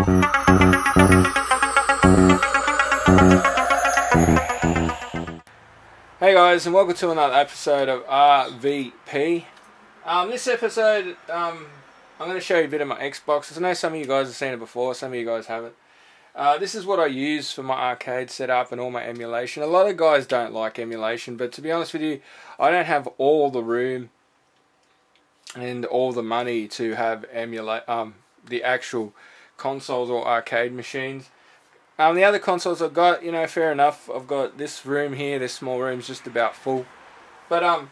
Hey guys, and welcome to another episode of RVP. This episode, I'm going to show you a bit of my Xbox. I know some of you guys have seen it before, some of you guys haven't. This is what I use for my arcade setup and all my emulation. A lot of guys don't like emulation, but to be honest with you, I don't have all the room and all the money to have the actual consoles or arcade machines. The other consoles I've got, you know, fair enough. I've got this room here, this small room's just about full. But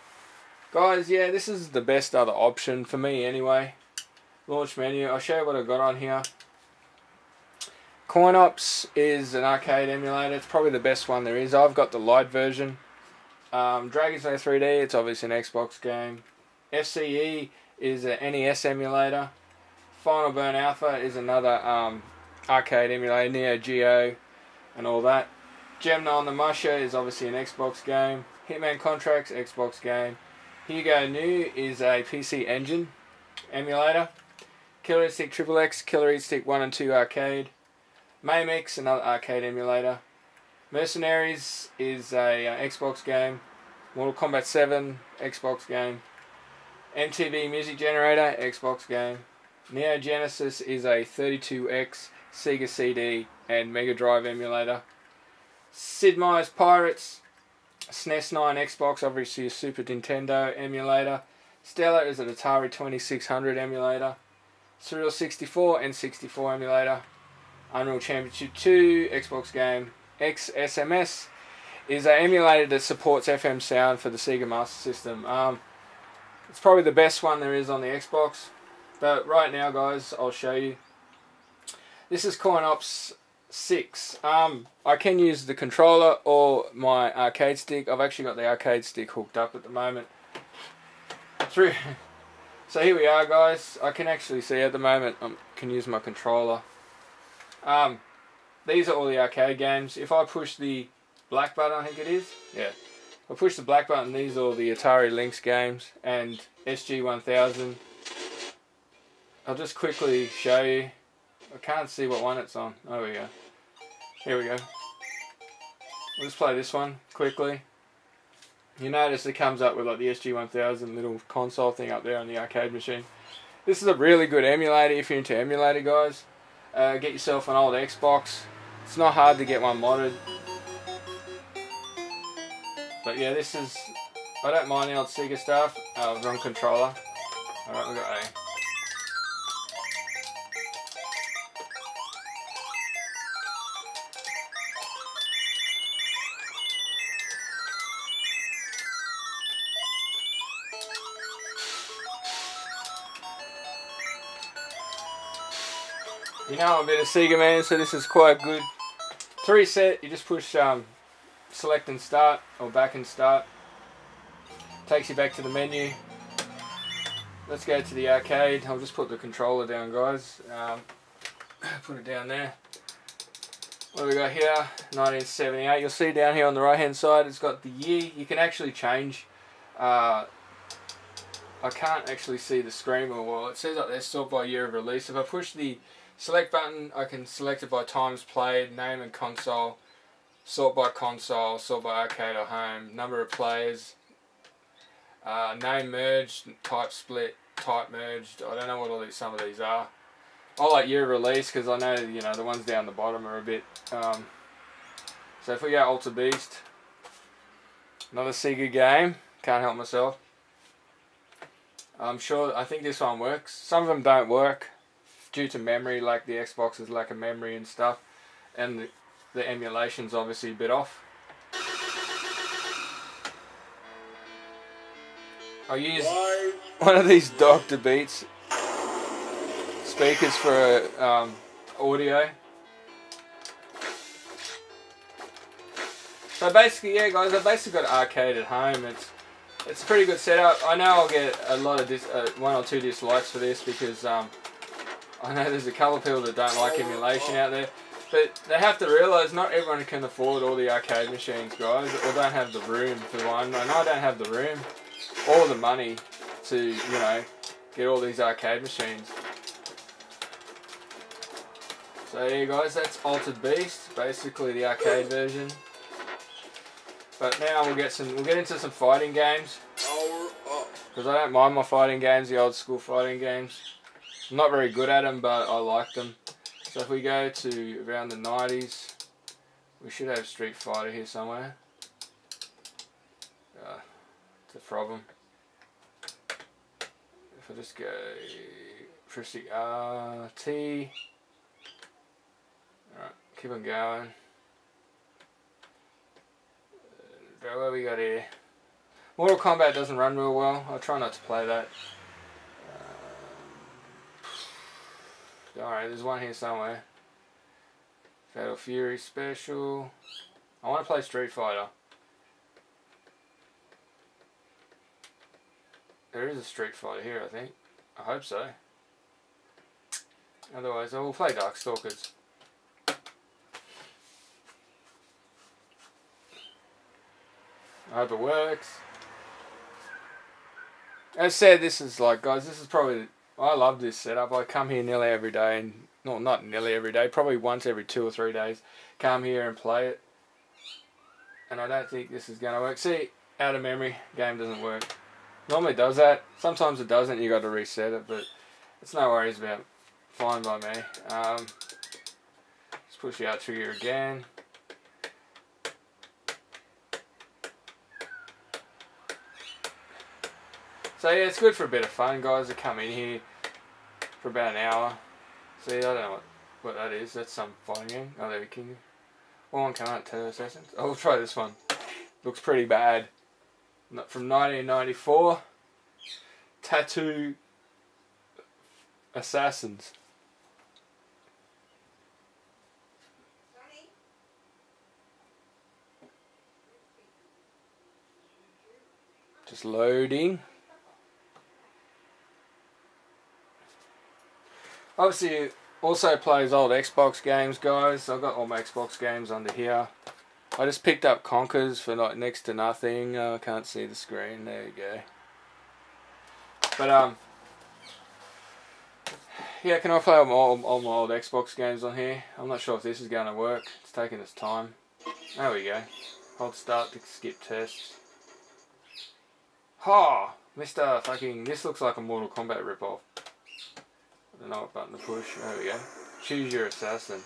guys, yeah, this is the best other option for me anyway. Launch menu, I'll show you what I've got on here. CoinOps is an arcade emulator. It's probably the best one there is. I've got the light version. Dragon's Lair 3D, it's obviously an Xbox game. FCE is an NES emulator. Final Burn Alpha is another arcade emulator, Neo Geo and all that. Gemini on the Musha is obviously an Xbox game. Hitman Contracts, Xbox game. Hugo New is a PC Engine emulator. Killer Instinct Triple X, Killer Instinct 1 and 2 arcade. Mamix, another arcade emulator. Mercenaries is a Xbox game. Mortal Kombat 7, Xbox game. MTV Music Generator, Xbox game. Neo Genesis is a 32X Sega CD and Mega Drive emulator. Sid Meier's Pirates, SNES 9 Xbox, obviously a Super Nintendo emulator. Stella is an Atari 2600 emulator. Surreal 64 and 64 emulator. Unreal Championship 2 Xbox game. XSMS is an emulator that supports FM sound for the Sega Master System. It's probably the best one there is on the Xbox. But right now, guys, I'll show you. This is CoinOps 6. I can use the controller or my arcade stick. I've actually got the arcade stick hooked up at the moment. So here we are, guys. I can actually see at the moment I can use my controller. These are all the arcade games. If I push the black button, I think it is. Yeah. If I push the black button, these are all the Atari Lynx games and SG-1000. I'll just quickly show you. I can't see what one it's on. Oh, we go. Here we go. We'll just play this one quickly. You notice it comes up with like the SG-1000 little console thing up there on the arcade machine. This is a really good emulator if you're into emulator, guys. Get yourself an old Xbox. It's not hard to get one modded. But yeah, this is... I don't mind the old Sega stuff. Wrong controller. Alright, we got A. You know I'm a bit of Sega man, so this is quite good. To reset, you just push select and start, or back and start. Takes you back to the menu. Let's go to the arcade. I'll just put the controller down, guys. Put it down there. What do we got here? 1978. You'll see down here on the right hand side it's got the year. You can actually change. I can't actually see the screen well. It says up there sort by year of release. If I push the select button, I can select it by times played, name and console, sort by console, sort by arcade or home, number of players, name merged, type split, type merged. I don't know what all these, some of these are. I like year of release because I know, you know, the ones down the bottom are a bit. So if we go Alter Beast, another Sega game, can't help myself. I think this one works. Some of them don't work due to memory, like the Xbox's lack of memory and stuff, and the emulation's obviously a bit off. I'll use one of these Dr. Beats speakers for audio. So basically, yeah, guys, I've basically got an arcade at home. It's a pretty good setup. I know I'll get a lot of one or two dislikes for this because I know there's a couple of people that don't like emulation out there, but they have to realise not everyone can afford all the arcade machines, guys, or don't have the room for one. And I don't have the room or the money to, you know, get all these arcade machines. So yeah guys, that's Altered Beast, basically the arcade version. But now we'll get into some fighting games. Because I don't mind my fighting games, the old school fighting games. I'm not very good at them, but I like them. So if we go to around the 90s, we should have Street Fighter here somewhere. It's a problem. If I just go press the T. Alright, keep on going. What we got here? Mortal Kombat doesn't run real well. I'll try not to play that. Alright, there's one here somewhere. Fatal Fury Special. I want to play Street Fighter. There is a Street Fighter here, I think. I hope so. Otherwise, I will play Darkstalkers. I hope it works. As said, this is like, guys, this is probably, I love this setup. I come here nearly every day, and no, not nearly every day, probably once every 2 or 3 days. Come here and play it. And I don't think this is going to work. See, out of memory, game doesn't work. Normally it does that. Sometimes it doesn't, you got to reset it, but it's no worries about it. Fine by me. Let's push the out trigger again. So yeah, it's good for a bit of fun, guys, to come in here for about an hour. See, I don't know what that is. That's some fighting game. Oh, there we go. One come out, Tattoo Assassins. I'll try this one. Looks pretty bad. From 1994. Tattoo Assassins. Just loading. Obviously, it also plays old Xbox games, guys. I've got all my Xbox games under here. I just picked up Conkers for like next to nothing. I can't see the screen. There you go. But yeah, can I play all my old Xbox games on here? I'm not sure if this is going to work. It's taking its time. There we go. Hold start to skip tests. Ha! Mr. Fucking, this looks like a Mortal Kombat ripoff. I don't know what button to push. There we go. Choose your assassin.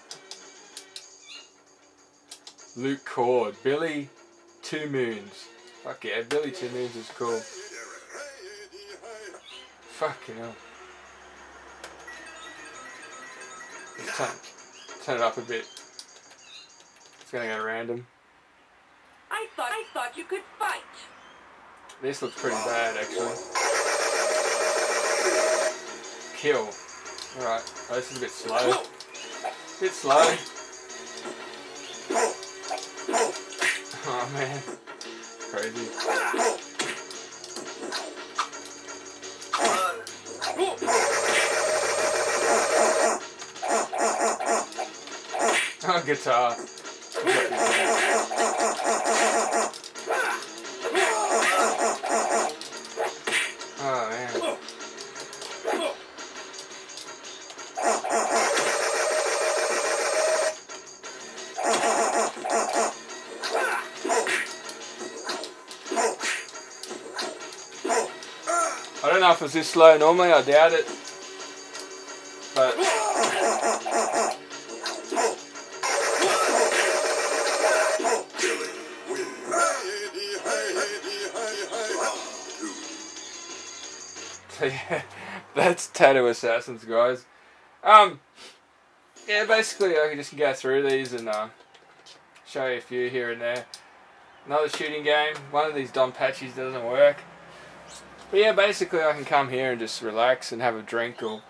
Luke Cord. Billy Two Moons. Fuck yeah, Billy Two Moons is cool. Fucking hell. Let's turn it up a bit. It's gonna go random. I thought you could fight. This looks pretty bad, actually. Kill. Alright, oh, this is a bit slow. Bit slow. Oh man. Crazy. Oh, guitar. Oh man. I don't know if it's this slow normally, I doubt it. But so yeah, that's Tattoo Assassins, guys. Yeah, basically I can just go through these and show you a few here and there. Another shooting game. One of these Don Patchies doesn't work. But yeah, basically I can come here and just relax and have a drink or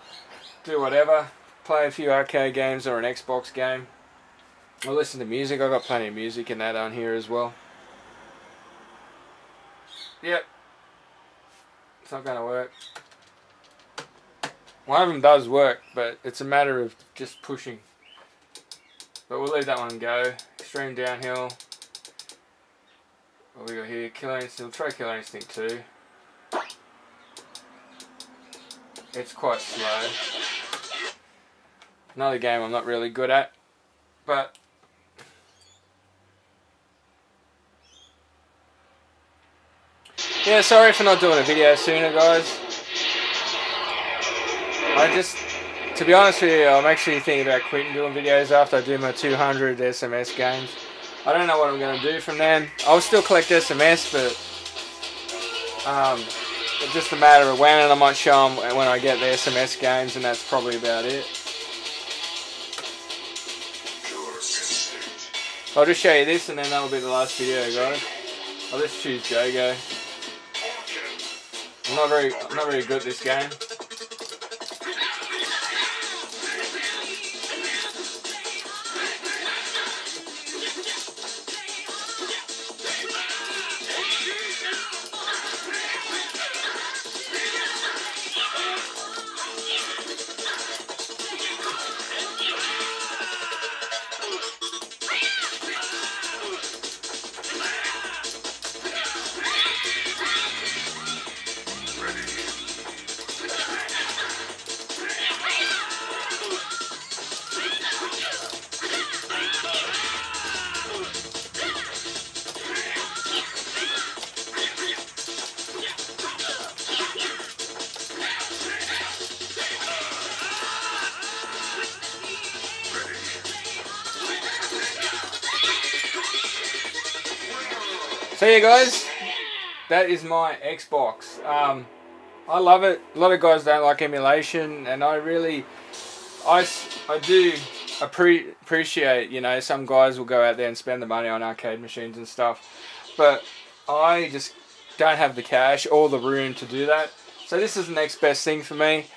do whatever. Play a few arcade games or an Xbox game. Or listen to music. I've got plenty of music and that on here as well. Yep. It's not going to work. One of them does work, but it's a matter of just pushing. But we'll leave that one go. Extreme Downhill. What we got here? Killer Instinct. We'll try Killer Instinct 2. It's quite slow. Another game I'm not really good at, but yeah, sorry for not doing a video sooner, guys. To be honest with you, I'm actually thinking about quitting doing videos after I do my 200 SMS games. I don't know what I'm going to do from then. I'll still collect SMS, but it's just a matter of when, and I might show them when I get the SMS games, and that's probably about it. I'll just show you this, and then that'll be the last video, guys. I'll just choose Jogo. I'm not very good at this game. So yeah, guys, that is my Xbox. I love it. A lot of guys don't like emulation, and I do appreciate, you know, some guys will go out there and spend the money on arcade machines and stuff, but I just don't have the cash or the room to do that. So this is the next best thing for me.